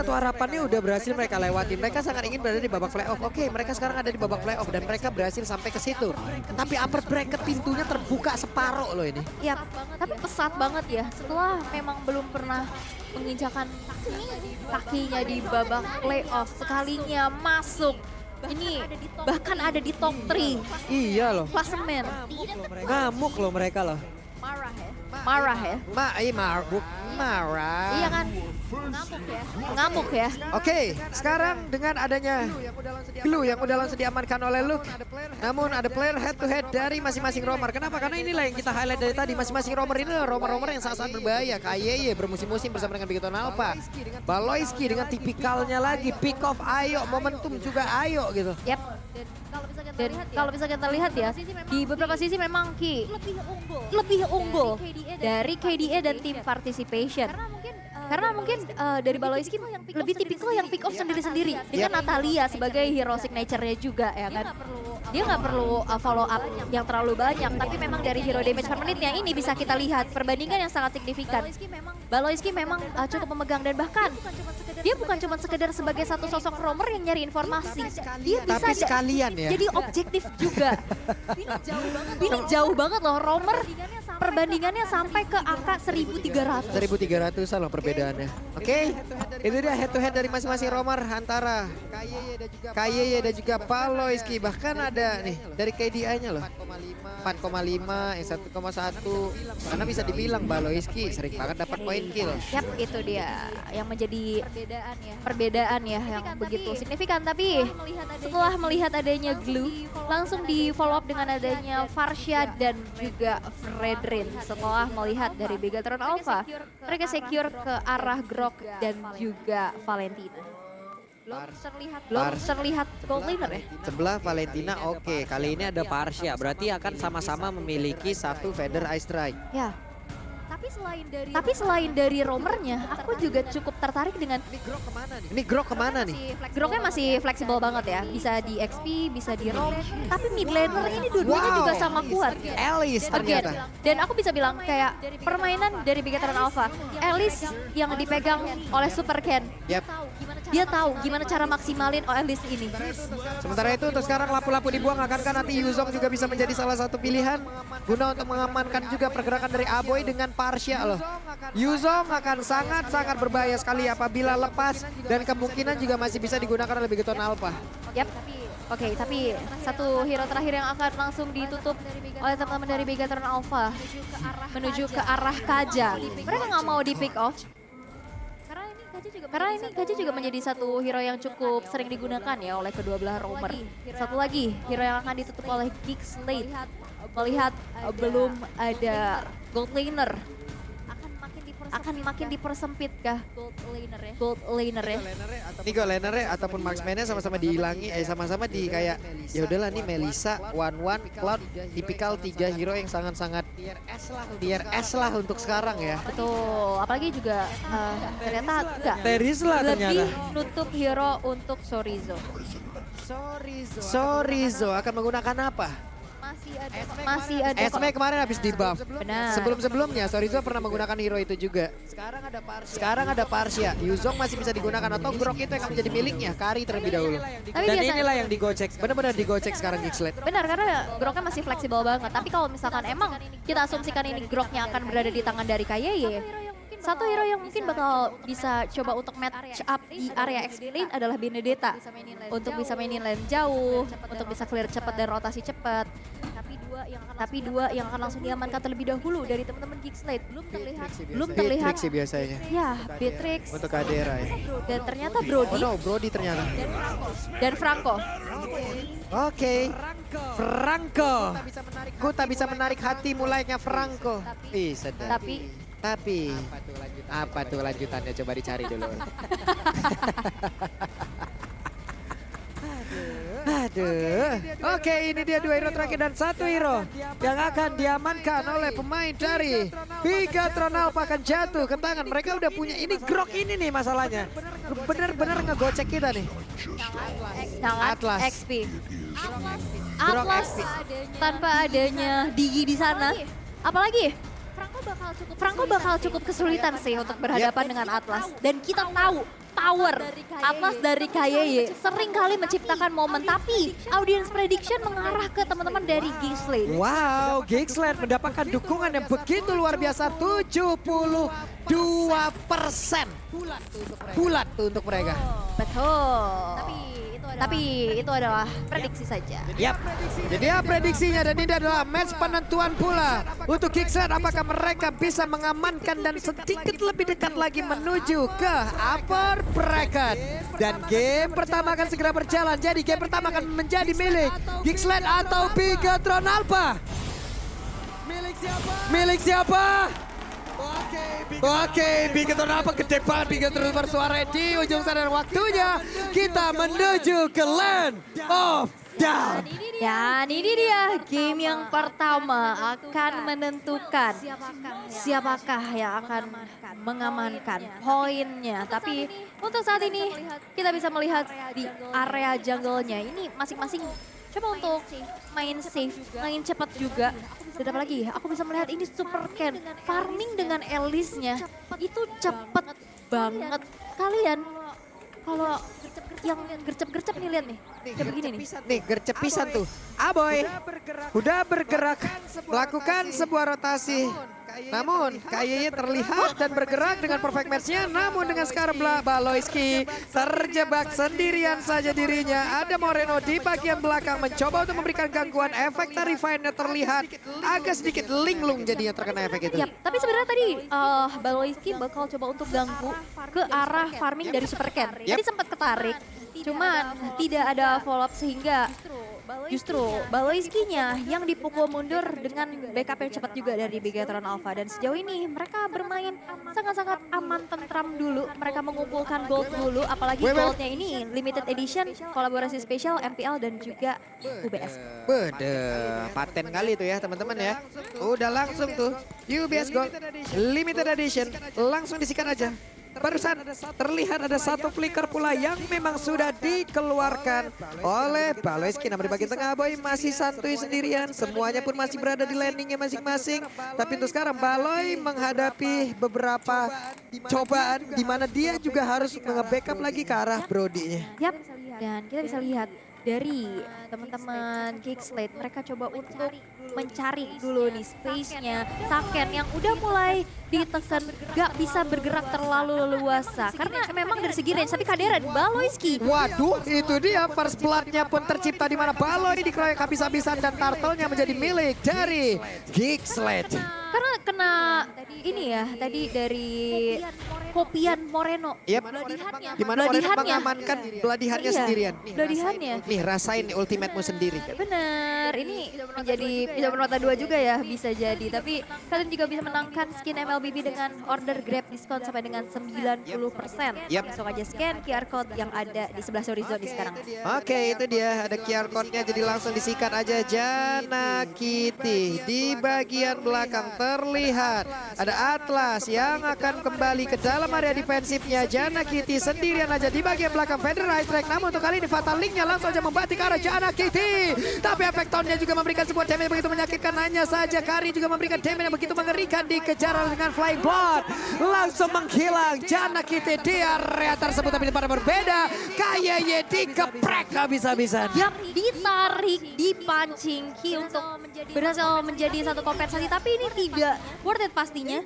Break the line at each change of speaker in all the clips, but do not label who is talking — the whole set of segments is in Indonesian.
satu harapannya udah berhasil mereka lewati. Mereka sangat ingin berada di babak playoff. Oke, mereka sekarang ada di babak playoff dan mereka berhasil sampai ke situ. Tapi upper bracket pintunya terbuka separuh loh ini.
Ya, tapi pesat banget ya. Setelah memang belum pernah menginjakan kakinya di babak playoff, sekalinya masuk. Ini bahkan ada di top 3
Iya loh.
klasemen.
Ngamuk loh mereka loh.
Marah ya.
Marah.
Iya kan? Ngamuk ya.
Oke, sekarang dengan adanya Glue yang udah langsung diamankan oleh Luke. Namun ada player head to head dari masing-masing romer. Kenapa? Karena inilah yang kita highlight dari tadi. Masing-masing romer ini adalah romer-romer yang sangat-sangat berbahaya. KYY bermusim-musim bersama dengan Bigoton Alpha. Baloyski dengan tipikalnya lagi. Pick off ayo, momentum juga ayo gitu.
Yap. Dan kalau bisa kita lihat ya, di beberapa sisi memang Ki lebih unggul dari KDA dan tim participation. Karena mungkin dari Baloyski lebih tipikal yang pick off sendiri-sendiri. Dengan Natalia sebagai hero signature-nya juga ya kan. Dia nggak perlu follow up yang terlalu banyak. Tapi memang dari hero damage per menitnya ini bisa kita lihat perbandingan yang sangat signifikan. Baloyski memang cukup memegang dan bahkan dia bukan cuma sekedar sebagai satu sosok romer yang nyari informasi. Dia bisa
Tapi sekalian ya.
jadi objektif juga. Ini jauh banget loh romer. Perbandingannya sampai ke angka 1.300.
1.300-an loh perbedaannya. Oke, itu dia head to head dari masing-masing romer antara KYY dan juga Baloyski. Bahkan ada nih dari KDA-nya loh. 4,5, yang 1,1. Karena bisa dibilang Baloyski sering banget dapat poin kill.
Yap, itu dia yang menjadi perbedaan ya yang begitu signifikan. Tapi setelah melihat adanya Glue, langsung di follow up dengan adanya Farsha dan juga Fredrin. Setelah melihat dari Bigatron Alpha, mereka secure ke arah Grok dan juga Valentina. Belum terlihat gold laner ya?
Sebelah Valentina oke. Kali ini ada Farsha. Berarti akan sama-sama memiliki satu Feather Ice Strike.
Ya. Tapi selain dari romernya, aku juga cukup tertarik dengan
Ini Grok kemana nih?
Groknya masih fleksibel banget ya. Bisa di XP, bisa di roam. Tapi mid laner ini dua-duanya juga sama kuat.
Alice ternyata.
Dan aku bisa bilang kayak permainan dari Bigatron Alpha. Alice yang dipegang oleh Super Ken.
Yap.
Dia tahu gimana cara maksimalin Alice ini.
Sementara itu untuk sekarang lapu-lapu dibuang, akankah nanti Yuzong juga bisa menjadi salah satu pilihan guna untuk mengamankan juga pergerakan dari Aboy dengan Farsha loh. Yuzong akan sangat-sangat berbahaya sekali apabila lepas dan kemungkinan juga masih bisa digunakan oleh Bigoton Alpha.
Yap. Oke, tapi satu hero terakhir yang akan langsung ditutup oleh teman-teman dari Bigatron Alpha menuju ke arah Kaja. Mereka nggak mau di pick off. Karena ini Kaja juga menjadi satu hero yang cukup sering digunakan ya oleh kedua belah romer. Satu lagi hero yang akan ditutup oleh Geek Slate. Melihat belum ada gold laner. Akan makin dipersempit kah gold laner ya?
Ini gold laner ataupun marksman-nya sama-sama dihilangi, sama-sama di kayak ya udahlah nih Melissa, One Cloud, tipikal 3 hero yang sangat-sangat tier S lah untuk sekarang ya.
Betul, apalagi juga ternyata enggak.
Teris lah ternyata.
Lebih nutup hero untuk Sorizo.
Sorizo akan menggunakan apa?
Masih ada.
Esme kemarin habis di buff.
Benar.
Sebelum-sebelumnya Sorizo pernah menggunakan hero itu juga. Sekarang ada Farsha. Yuzong masih bisa digunakan atau Grok itu akan menjadi miliknya Kari terlebih dahulu.
Tapi
Dan
biasa-
inilah yang digocek. Benar-benar digocek sekarang Geekslet.
Benar, karena Groknya masih fleksibel banget. Tapi kalau misalkan emang kita asumsikan ini Groknya akan berada di tangan dari KYY, satu hero yang mungkin bakal bisa coba untuk match up di area XP lane adalah Benedetta. Untuk bisa mainin lane jauh, untuk bisa clear cepat dan rotasi cepat. Tapi dua yang akan langsung diamankan terlebih dahulu dari teman-teman Geekslate. Belum terlihat.
Beatrix sih biasanya.
Ya, Beatrix.
Untuk Kadera ya.
Dan ternyata Brody
Oh no, Brody ternyata.
dan Franco.
Oke. Franco. Ku tak bisa menarik hati mulainya Franco. Ih, sedap. Tapi apa tuh lanjutannya coba dicari dulu. Aduh. Oke, ini dia 2 hero terakhir dan 1 hero yang akan diamankan oleh pemain dari Bigatron Alpha akan jatuh ke tangan. Mereka udah punya ini Grok ini nih masalahnya. Bener-bener ngegocek kita nih. Atlas.
XP.
Grok
Atlas
XP.
tanpa adanya Digi di sana. Apalagi Franco bakal cukup kesulitan sih untuk berhadapan dengan Atlas. Dan kita tahu power Atlas dari KYY sering kali menciptakan momen, tapi audience prediction mengarah ke teman-teman dari Geekslate.
Wow, Geekslate mendapatkan dukungan yang begitu luar biasa, 72%. Bulat tuh untuk mereka.
Betul. Tapi itu adalah prediksi saja.
Yap, jadi ya prediksinya, dan ini adalah match penentuan pula untuk Geekslate. Apakah mereka bisa mengamankan dan sedikit lebih dekat lagi menuju ke upper bracket. Dan game pertama akan segera berjalan. Jadi game pertama akan menjadi milik Geekslate atau Bigetron Alpha. Milik siapa? Oke, Bigetron Alpha gede banget. Bigetron bersuara di ujung sana, dan waktunya kita menuju ke Land of Down.
Dan ini dia game yang pertama akan menentukan siapakah yang akan mengamankan poinnya. Tapi untuk saat ini kita bisa melihat di area jungle-nya ini masing-masing coba untuk main safe, main cepat juga. Dan apalagi aku bisa melihat ini Super Ken farming dengan Elisnya itu cepet banget. Kalian kalau yang gercep-gercep nih, lihat nih, kayak begini nih.
Nih gercep pisan tuh. Aboy udah bergerak melakukan sebuah rotasi. Namun KYY terlihat dan bergerak dengan perfect match-nya. Namun dengan sekarang Baloyski terjebak sendirian saja dirinya. Ada Moreno di bagian belakang mencoba untuk memberikan gangguan. Efek Terrify-nya terlihat agak sedikit linglung jadinya terkena efek itu.
Yap, tapi sebenarnya tadi Baloyski bakal coba untuk ganggu ke arah farming dari Super Ken. Tadi sempat ketarik, cuman tidak ada follow up sehingga justru Baloyski-nya yang dipukul mundur dengan backup yang cepat juga dari Bigetron Alpha. Dan sejauh ini mereka bermain sangat-sangat aman, tentram dulu. Mereka mengumpulkan gold dulu, apalagi goldnya ini limited edition, kolaborasi spesial MPL dan juga UBS.
Bede, paten kali itu ya teman-teman ya. Udah langsung tuh UBS Gold limited edition, langsung disikat aja. Barusan terlihat ada satu flicker pula yang memang sudah dikeluarkan oleh Baloyski. Namun di bagian tengah Boy masih santuy sendirian. Semuanya pun masih berada di landingnya masing-masing. Tapi untuk sekarang Baloy menghadapi beberapa cobaan di mana dia juga harus nge-backup lagi ke arah Brody-nya.
Yap, dan kita bisa lihat dari teman-teman Geekslate, mereka coba untuk mencari dulu nih space-nya Saken yang udah mulai ditekan, gak bisa bergerak terlalu leluasa karena memang dari segi range. Tapi KDR Baloyski,
waduh, itu dia first blood-nya pun tercipta di mana Baloy dikeroyok habis-habisan dan turtle-nya menjadi milik dari Geekslate.
Karena kena ini ya tadi dari Kopian Moreno.
Yep. Di mana Moreno mengamankan beladihannya sendirian.
Beladihannya.
Nih rasain ultimate-mu sendiri.
Bener, ini menjadi bisa bermata dua juga ya, bisa jadi. Tapi kalian juga bisa menangkan skin MLBB dengan order grab diskon sampai dengan 90%. Langsung aja scan QR code yang ada di sebelah horizon di sekarang.
Oke, itu dia ada QR code-nya, jadi langsung disikat aja. Jana Kitty di bagian belakang terlihat ada Atlas yang akan kembali ke dalam area defensifnya. Jana Kitty sendirian aja di bagian belakang Federer High Track. Namun untuk kali ini Fatal Link-nya langsung aja membatik ke arah Jana Kitty. Tapi efek tone-nya juga memberikan sebuah damage begitu menyakitkan. Hanya saja Kari juga memberikan damage yang begitu mengerikan, dikejar dengan Flying Blood. Langsung menghilang Jana Kitty di area tersebut, tapi pada berbeda. KYY dikeprek habis-habisan.
Yang ditarik, dipancing Ki untuk berhasil menjadi satu kompensasi. Tapi ini tidak worth it pastinya.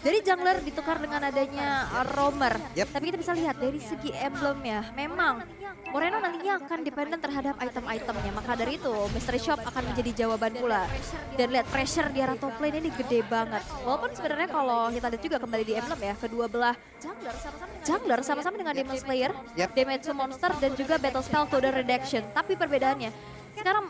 Dari jungler ditukar dengan adanya roamer. Tapi kita bisa lihat dari segi emblemnya, memang Moreno nantinya akan dependen terhadap item-itemnya. Maka dari itu Mystery Shop akan menjadi jawaban pula. Dan lihat pressure di arah top lane ini gede banget. Walaupun sebenarnya kalau kita lihat juga kembali di emblem ya, kedua belah jungler sama-sama dengan Demon Slayer, damage to monster dan juga battle spell Code Redaction. Tapi perbedaannya sekarang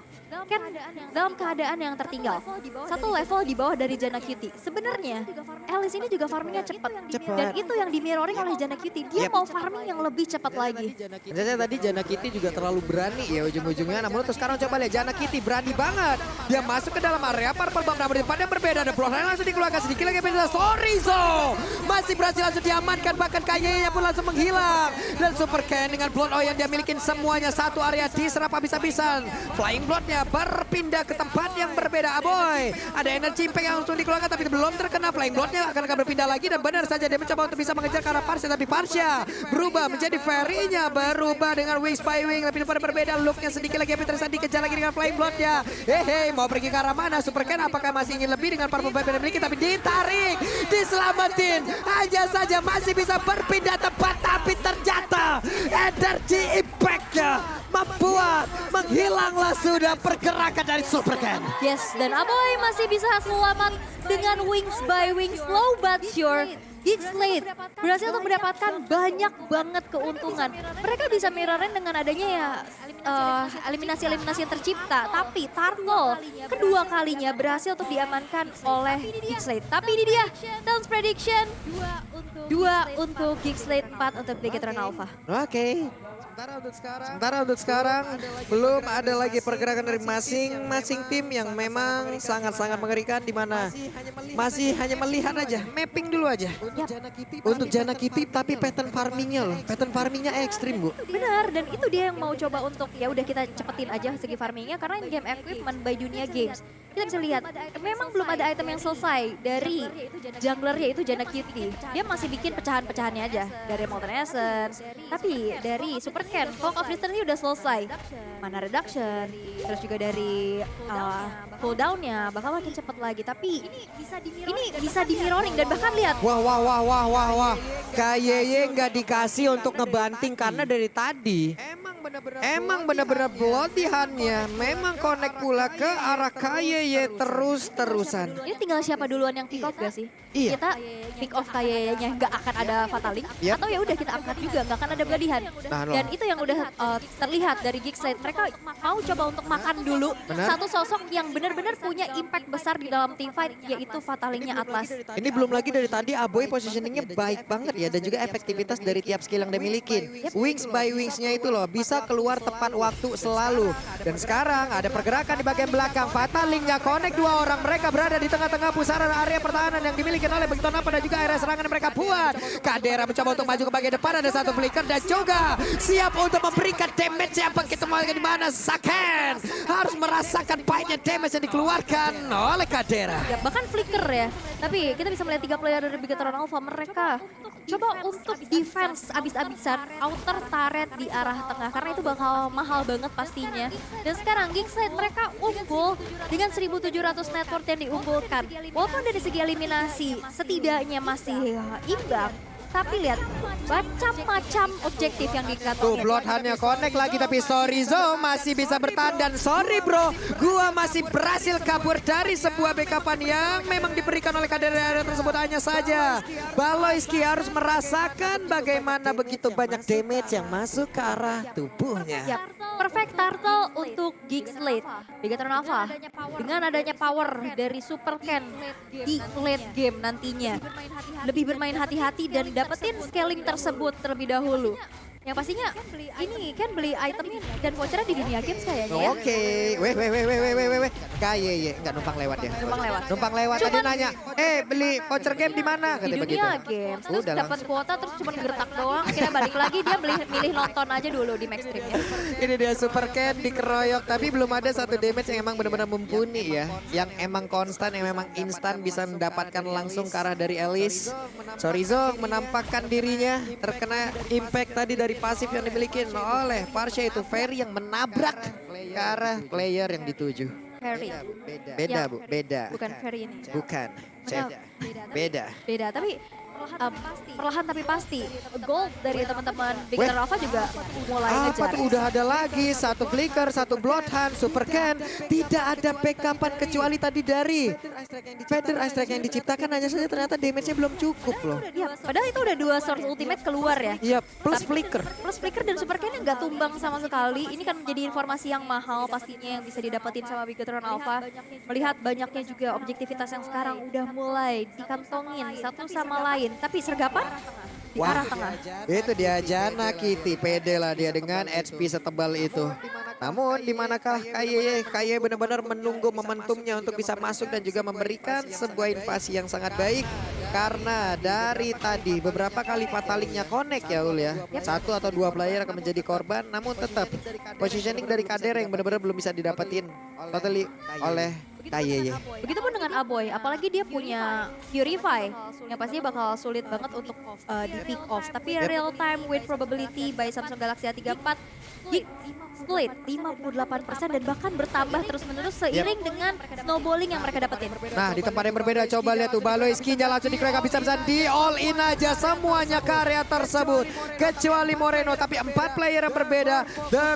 Ken dalam keadaan yang tertinggal, satu level di bawah dari Jana Kitty. Sebenarnya Alice ini juga farmingnya cepat. Dan itu yang dimirroring oleh Jana Kitty. Dia mau farming yang lebih cepat lagi.
Jadi tadi Jana Kitty juga terlalu berani ya ujung-ujungnya. Namun terus sekarang coba lihat Jana Kitty berani banget. Dia masuk ke dalam area Purple Bomb. Namun di depannya berbeda. Ada Bloodline langsung dikeluarkan sedikit lagi. Sorizo masih berhasil langsung diamankan. Bahkan KYY-nya pun langsung menghilang. Dan Super Ken dengan Blood Oil yang dia milikin semuanya. Satu area diserap habis-habisan. Flying Blood-nya berbeda, berpindah ke tempat yang berbeda. Aboy, ada energi impact yang langsung dikeluarkan tapi belum terkena. Flying Blood-nya akan berpindah lagi dan benar saja dia mencoba untuk bisa mengejar ke arah Parsha, tapi Parsha berubah menjadi Fairy-nya, berubah dengan Wings by Wing, tapi pada berbeda look-nya sedikit lagi. Tapi terus dikejar lagi dengan Flying Blood-nya. Hehe, mau pergi ke arah mana? Super Ken apakah masih ingin lebih dengan para pemain yang dimiliki, tapi ditarik, diselamatin. Hanya saja masih bisa berpindah tempat, tapi ternyata energi impact-nya membuat menghilanglah sudah pergerakan dari Super Ken.
Yes, dan Aboy masih bisa selamat dengan Wings by Wings, slow but sure. Geekslate berhasil untuk mendapatkan banyak banget keuntungan. Mereka bisa mirrorin dengan adanya ya eliminasi-eliminasi yang tercipta. Tapi Turtle kedua kalinya berhasil untuk diamankan oleh Geekslate. Tapi ini dia, Talents Prediction. 2 untuk Geekslate, 4 untuk Bigetron Alpha.
Oke. Sementara untuk sekarang belum ada lagi pergerakan dari masing-masing tim yang memang sangat-sangat mengerikan, di mana masih hanya melihat aja, mapping dulu aja. Untuk Jana Kitty tapi pattern farmingnya loh, pattern farmingnya ekstrim Bu.
Benar, dan itu dia yang mau coba untuk ya udah kita cepetin aja segi farmingnya karena in game equipment by Dunia Games. Kita bisa lihat memang belum ada item yang selesai dari jungler yaitu Jana Kitty. Dia masih bikin pecahan-pecahannya aja dari Molten Essence. Tapi dari Super Ken, Fog of Destiny udah selesai. Mana reduction, terus juga dari cooldown-nya bakal makin cepet lagi. Tapi ini bisa di mirroring dan bahkan lihat.
Wah. KYY nggak dikasih untuk ngebanting karena dari tadi emang benar-benar pelatihannya memang connect pula ke arah KYY terus-terusan.
Ini tinggal siapa duluan yang pick off gak sih?
Iya.
Kita pick off KYY-nya nggak akan ada Fatal Link,
Yep.
atau ya udah kita angkat juga nggak akan ada beladihan. Dan itu yang udah terlihat dari Geekslate. Mereka mau coba untuk makan dulu satu sosok yang benar-benar punya impact besar di dalam team fight, yaitu Fatal Link-nya Atlas.
Ini belum lagi dari tadi Aboy positioningnya baik banget ya, dan juga efektivitas dari tiap skill yang dia miliki. Wings by Wings-nya itu loh bisa keluar tepat waktu selalu. Dan sekarang ada pergerakan di bagian belakang. Fatal Link-nya connect 2 orang, mereka berada di tengah-tengah pusaran area pertahanan yang dimiliki oleh Bigetron Alpha dan juga area serangan yang mereka buat. Kadera mencoba untuk maju ke bagian depan, ada satu flicker dan juga siap untuk memberikan damage yang begitu banyak, di mana Saken harus merasakan pahitnya damage yang dikeluarkan oleh Kadera.
Ya, bahkan flicker ya. Tapi kita bisa melihat 3 player dari Bigetron Alpha, mereka coba untuk defense abis-abisan outer turret di arah tengah karena itu bakal mahal banget pastinya. Dan sekarang Geekslate mereka unggul dengan 1.700 net worth yang diunggulkan. Walaupun dari segi eliminasi setidaknya masih imbang. Tapi lihat, macam-macam objektif yang dikatakan.
Tuh Bloodhound-nya connect lagi, tapi sorry Zo masih bisa bertahan. Dan sorry bro, gua masih berhasil kabur dari sebuah backupan yang memang diberikan oleh kader area tersebut. Hanya saja Baloyski harus merasakan bagaimana begitu banyak damage yang masuk ke arah tubuhnya.
Ya, perfect turtle untuk Geekslate. Bigetron Alpha dengan adanya power dari Super Ken di late game nantinya. Lebih bermain hati-hati dan dapetin scaling tersebut terlebih dahulu. Yang pastinya ini kan beli itemnya dan vouchernya di Dunia Games kayaknya ya.
Oke, weh. KYY nggak numpang lewat ya. Numpang lewat tadi nanya, beli voucher game di mana?
Di
Katanya
Dunia
begitu.
Games, terus
Udah
dapat kuota terus cuma gertak doang. Akhirnya balik lagi dia milih nonton aja dulu di Max Stream ya.
Ini dia Super Ken dikeroyok, tapi belum ada satu damage yang emang benar-benar mumpuni ya. Yang emang konstan, yang memang instan bisa mendapatkan langsung ke arah dari Alice. Sorry Zong menampakkan dirinya terkena impact tadi dari pasif yang dimiliki oleh Parsha, itu Fairy yang menabrak ke arah player yang dituju.
Ferry.
Beda Bu, beda.
Bukan Ferry ini.
Bukan, cek. Beda.
Beda, tapi perlahan tapi pasti gold dari teman-teman Bigetron Alpha juga mulai
Apa
ngejar.
tuh, udah ada lagi satu flicker, satu Bloodhound, Super Ken. Tidak ada backupan kecuali tadi dari Feather Ice Strike yang diciptakan, hanya saja ternyata damage-nya belum cukup loh.
Ya, padahal itu udah 2 source ultimate keluar ya.
Iya, plus flicker.
Plus flicker dan Super Ken yang nggak tumbang sama sekali. Ini kan menjadi informasi yang mahal pastinya yang bisa didapetin sama Bigetron Alpha. Melihat banyaknya juga objektivitas yang sekarang udah mulai dikantongin satu sama lain. Tapi sergapan di arah tengah.
Itu dia Jana Kitty, pede lah dia dengan HP setebal itu. Namun di manakah KYY benar-benar menunggu momentumnya untuk bisa masuk dan juga memberikan sebuah invasi yang sangat baik. Karena dari tadi beberapa kali fatalingnya connect ya Ul ya. 1 atau 2 player akan menjadi korban, namun tetap positioning dari Kadera yang benar-benar belum bisa didapetin totally oleh KYY.
Begitupun dengan Aboy, apalagi dia punya Purify yang pastinya bakal sulit banget untuk di pick off. Tapi real time win probability by Samsung Galaxy A34 Geek split 58% dan bahkan bertambah terus-menerus seiring dengan snowballing yang mereka dapetin.
Nah di tempat yang berbeda coba lihat tuh Baloiski-nya langsung dikeroyok habis-habisan di all in aja semuanya ke area tersebut. Kecuali Moreno tapi 4 player yang berbeda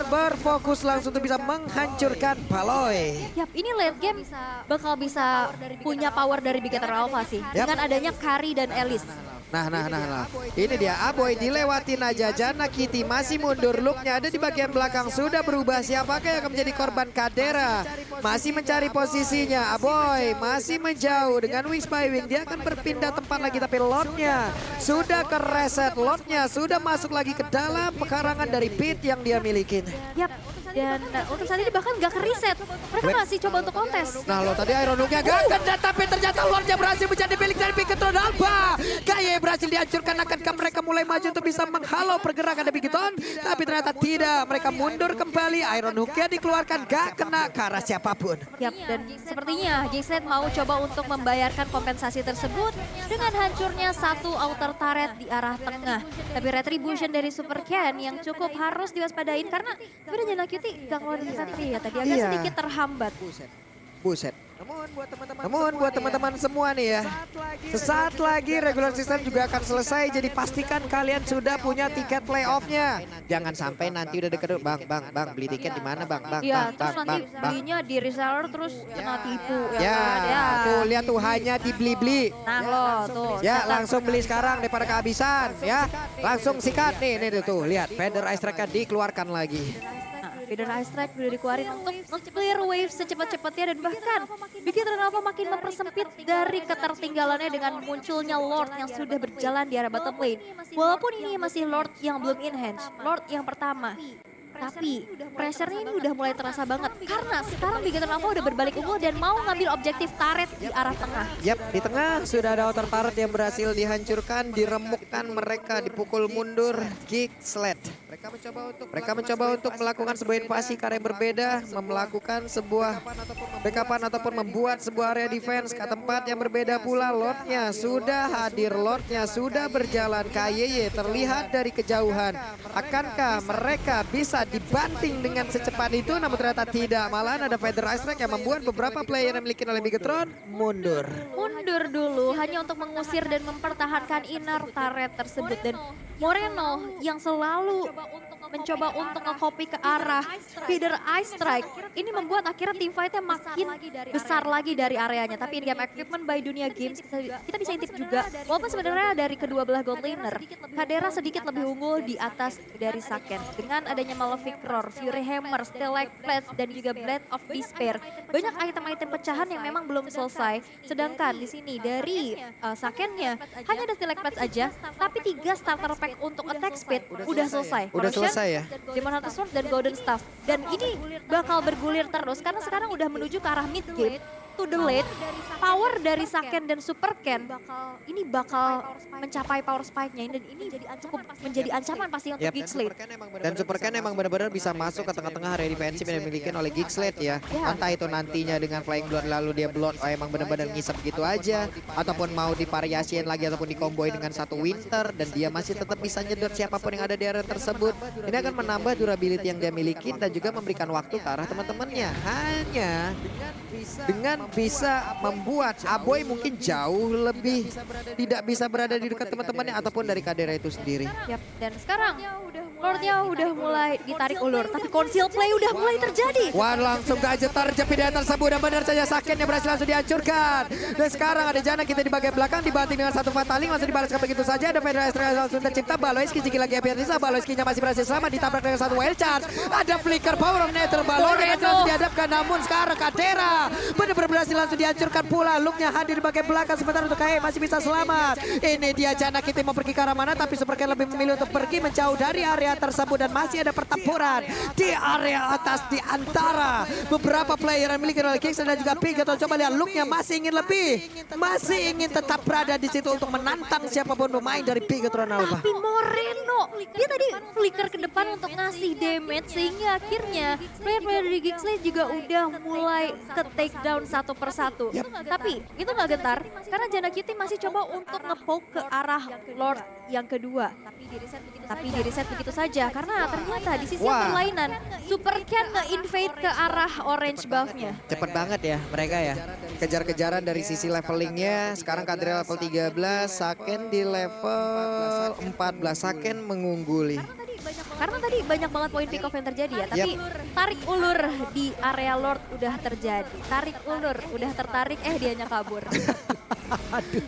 berfokus langsung untuk bisa menghancurkan Baloy.
Yap, ini late game bakal bisa punya power dari Bigeter Alpha sih. Dengan adanya Kari dan Elis.
Nah. Ini dia Aboy dilewatin aja. Jana Kitty masih mundur. Looknya ada di bagian belakang sudah berubah. Siapakah yang akan menjadi korban Kadera? Masih mencari posisinya. Aboy masih menjauh dengan Wings by Wing. Dia akan berpindah tempat lagi tapi Lordnya sudah ke reset. Lordnya sudah masuk lagi ke dalam pekarangan dari pit yang dia milikin.
Yap. Dan untuk saat ini bahkan gak ke reset. Mereka masih coba untuk kontes.
Nah lo tadi Iron Hook-nya gak kena tapi ternyata Lordnya berhasil menjadi milik dari Bigetron Alpha. KYY berhasil dihancurkan, akankah mereka mulai maju untuk bisa menghalau pergerakan dari Bigetron? Tapi ternyata tidak, mereka mundur kembali. Iron Hook-nya dikeluarkan gak kena ke arah siapapun.
Yap, dan sepertinya Gixlet mau coba untuk membayarkan kompensasi tersebut dengan hancurnya satu outer turret di arah tengah. Tapi retribution dari Super Ken yang cukup harus diwaspadain karena sebenarnya Jana Cutie gak keluar dari satria tadi agak sedikit terhambat.
Buset. Namun buat teman-teman semua nih ya, sesaat lagi regular season juga akan selesai. Jadi pastikan kalian sudah punya tiket playoff-nya. Jangan sampai nanti udah deket, bang beli tiket di mana bang?
Iya, terus nanti belinya di reseller terus kena tipu.
Ya, tuh lihat tuh hanya dibeli-beli.
Nah lo tuh.
Ya langsung beli sekarang daripada kehabisan ya. Langsung sikat nih tuh lihat Feather Ice Strike-nya dikeluarkan lagi.
Feather Ice Strike udah dikeluarin untuk clear wave secepat-cepatnya dan bahkan Bigetron Alpha makin mempersempit dari ketertinggalannya dengan munculnya Lord yang sudah berjalan di arah bottom lane. Walaupun ini masih Lord yang belum enhance, Lord yang pertama. Tapi pressure-nya ini udah mulai terasa banget karena sekarang Bigetron Alpha udah berbalik unggul dan mau ngambil objektif turret di arah tengah.
Yap, di tengah sudah ada outer turret yang berhasil dihancurkan, diremukkan, mereka dipukul mundur. Gixlet. Mereka mencoba untuk melakukan sebuah invasi ke area yang berbeda, melakukan sebuah backupan ataupun membuat sebuah area defense ke tempat yang berbeda pula. Lordnya sudah hadir, Lordnya sudah berjalan. KYY terlihat dari kejauhan. Akankah mereka bisa dibanting dengan secepat itu? Namun ternyata tidak, malahan ada Feather Ice Strike yang membuat beberapa player yang dimiliki oleh Bigetron mundur.
Mundur dulu hanya untuk mengusir dan mempertahankan inner turret tersebut. Dan Moreno yang selalu mencoba untuk nge-copy ke arah Feather Ice Strike. Ini membuat akhirnya team fight-nya makin besar lagi dari areanya. Tapi in-game equipment by Dunia Games kita bisa intip juga. Walaupun sebenarnya dari kedua belah gold laner, Kadera sedikit lebih unggul di atas dari Saken. Dengan adanya Malefic Roar, Fury Hammer, Stalactites Blades, dan juga Blade of Despair. Banyak item-item pecahan yang memang belum selesai. Sedangkan di sini dari Sakennya hanya ada Stalactites aja, tapi 3 starter pack untuk attack speed udah selesai.
Udah selesai ya?
Demon Hunter Sword dan Golden Staff. Dan ini bakal bergulir terus karena sekarang udah menuju ke arah mid game. To the late, power dari Saken dan Super Ken ini bakal mencapai power spike-nya dan ini cukup menjadi ancaman pasti untuk Gixlet.
Dan Super Ken emang benar-benar bisa masuk ke tengah-tengah area defensif yang dimiliki oleh Gixlet ya. Entah itu nantinya dengan Flying Blood lalu dia Blood emang benar-benar ngisep gitu aja, ataupun mau divariasiin lagi ataupun dikomboin dengan satu Winter dan dia masih tetap bisa nyedot siapapun yang ada di area tersebut. Ini akan menambah durability yang dia miliki dan juga memberikan waktu ke arah teman-temannya. Hanya dengan bisa membuat Aboy mungkin jauh lebih tidak bisa berada di dekat teman-temannya ataupun dari Kadera itu sendiri.
Yap, dan sekarang Lordnya udah mulai ditarik ulur, tapi conceal play udah mulai terjadi.
Wah, langsung gajah terjepit di tersebut dan benar saja Sakennya berhasil langsung dihancurkan. Dan sekarang ada Jana kita di bagian belakang dibanting dengan satu fataling langsung dibalaskan begitu saja. Ada Feather Ice Strike langsung tercipta. Baloiski sedikit lagi Epiarisa. Baloiskinya masih berhasil selamat ditabrak dengan satu wild charge. Ada flicker power of Nether. Baloiski langsung dihadapkan namun sekarang Kadera benar-benar berhasil langsung dihancurkan pula. Looknya hadir di bagian belakang sementara untuk KYY masih bisa selamat. Ini dia Jana kita mau pergi ke arah mana tapi Super Ken lebih memilih untuk pergi menjauh dari area tersebut dan masih ada pertempuran di area atas di antara beberapa player yang miliki oleh Kingston dan juga Bigetron. Coba lihat looknya, masih ingin lebih, masih ingin tetap berada di situ untuk menantang siapapun pemain dari Bigetron Alpha.
Tapi Moreno, dia tadi flicker ke depan untuk ngasih damage sehingga akhirnya player-player dari Geekslate juga udah mulai ke take down satu persatu. Tapi itu nggak gentar karena Jana Kitty masih coba untuk nge-poke ke arah Lord yang kedua. Tapi di reset begitu saja karena ternyata di sisi yang berlainan Super Ken nge-invade ke arah orange buff-nya.
Cepet banget ya mereka ya. Kejar-kejaran dari sisi levelingnya. Sekarang Kadri level 13, Saken di level 14. Saken mengungguli.
Karena tadi banyak banget poin pick off yang terjadi ya. Tapi tarik ulur di area Lord udah terjadi. Tarik ulur, udah tertarik dianya kabur.
Aduh,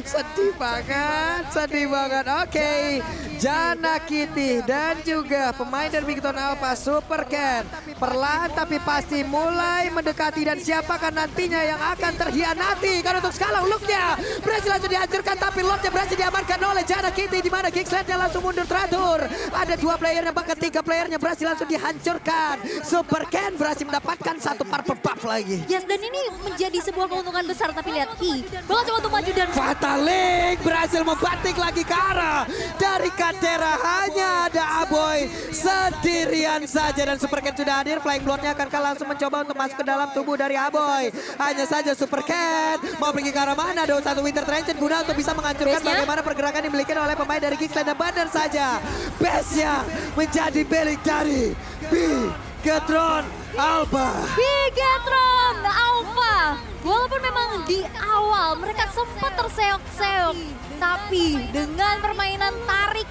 sedih banget, sedih banget. Oke, Jana Kitty dan juga pemain dari Bigetron Alpha Super Ken perlahan tapi pasti mulai mendekati, dan siapakah nantinya yang akan terhianati? Karena untuk sekarang looknya berhasil langsung dihancurkan, tapi Lordnya berhasil diamankan oleh Jana Kitty, di mana Geekslate-nya langsung mundur teratur. Ada 2 playernya, bahkan 3 playernya berhasil langsung dihancurkan. Super Ken berhasil mendapatkan 1 purple buff lagi.
Yes, dan ini menjadi sebuah keuntungan besar, tapi lihat bakal coba untuk maju dan
Fatalik berhasil membatik lagi ke arah dari Kadera. Hanya ada Aboy sendirian saja dan Super Ken sudah hadir. Flying Blood-nya akan langsung mencoba untuk masuk ke dalam tubuh dari Aboy. Hanya saja Super Ken mau pergi ke arah mana? Ada 1 Winter Trenchant guna untuk bisa menghancurkan bagaimana pergerakan yang dimiliki oleh pemain dari Geekslate. Dan benar saja base-nya menjadi milik dari Bigetron Alpha.
Bigetron Alpha. Walaupun memang di awal mereka sempat terseok-seok, tapi dengan permainan tarik